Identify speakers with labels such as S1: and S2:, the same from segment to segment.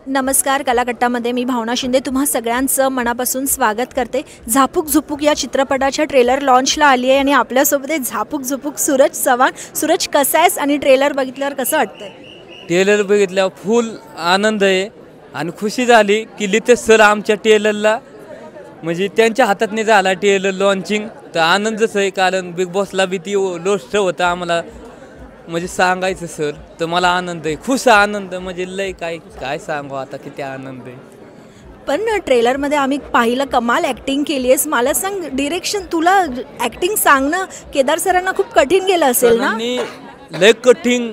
S1: नमस्कार, कलाकट्टामध्ये मी भावना शिंदे तुम्हा सगळ्यांचं मनापासून स्वागत करते। झापूक झुपूक या चित्रपटाच्या ट्रेलर लॉन्चला आली आहे आणि आपल्यासोबत आहे झापूक झुपूक सूरज चव्हाण। सूरज, कसा आहेस आणि ट्रेलर बघितल्यावर कसं वाटतंय?
S2: ट्रेलर बघितल्यावर फुल आनंद आहे आणि खुशी झाली की लितेश सर आमच्या ट्रेलरला म्हणजे त्यांच्या हातातने झाला ट्रेलर लॉन्चिंग, तर आनंदच आहे। कारण बिग बॉसला बी ती लोस्ट होतं आम्हाला म्हणजे सांगायचं सर, तर मला आनंद आहे, खुश आनंद म्हणजे लय काय काय सांगू आता किती आनंद आहे।
S1: पण ट्रेलरमध्ये आम्ही पाहिलं कमाल ॲक्टिंग केली आहेस। मला सांग, डिरेक्शन तुला ॲक्टिंग सांगणं केदार सरांना खूप कठीण गेलं असेल ना?
S2: लय कठीण,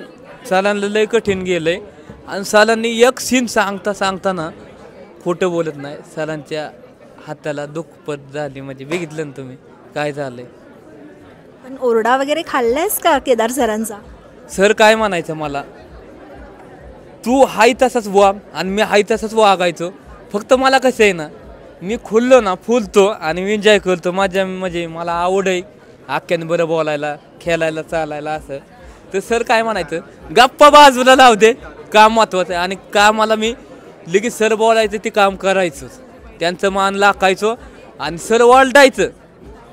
S2: सरांना लय कठीण गेलंय आणि सरांनी एक सीन सांगताना खोटं बोलत नाही। सरांच्या हाताला दुखपत झाली म्हणजे बघितलं ना तुम्ही काय झालंय।
S1: पण ओरडा वगैरे खाल्लायस का केदार सरांचा?
S2: सर काय म्हणायचं मला, तू हाय तसाच वाग आणि मी हाय तसाच वागायचो, फक्त मला कसं आहे ना, मी खुललो ना फुलतो आणि मी एन्जॉय करतो। माझ्या म्हणजे मला आवड आहे आख्याने बरं बोलायला, खेळायला, चालायला असं। तर सर काय म्हणायचं, गप्पा बाजूला लावू दे, काम महत्त्वाचं आहे। आणि कामाला मी लगेच सर बोलायचं ते काम करायचंच, त्यांचं मान लाकायचो आणि सर ओरडायचं,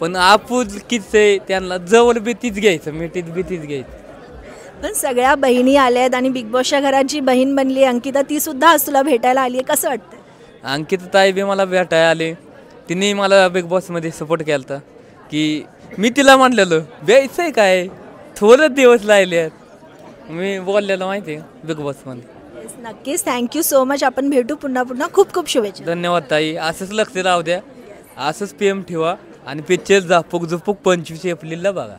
S2: पण आपुलकीच आहे त्यांना जवळ भीतीच घ्यायचं, मिठीत भीतीच घ्यायचं।
S1: पण सगळ्या बहिणी आल्या आहेत आणि बिग बॉसच्या घरात जी बहीण बनली अंकिता, ती सुद्धा आज तुला भेटायला आली आहे, कसं वाटतंय?
S2: अंकिता ताई बी मला भेटायला आले, तिने मला बिग बॉसमध्ये सपोर्ट केला होता की मी तिला म्हणलेलो द्यायचं आहे काय, थोडंच दिवस राहिले आहेत, मी बोललेलो माहिती आहे बिग बॉसमध्ये।
S1: नक्कीच, थँक्यू सो मच। आपण भेटू पुन्हा पुन्हा, खूप खूप शुभेच्छा।
S2: धन्यवाद ताई, असंच लक्ष राहू द्या, असंच प्रेम ठेवा आणि पिक्चर झापूक झुपूक 25 एप्रिलला बघा।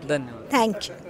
S2: धन्यवाद,
S1: थँक्यू।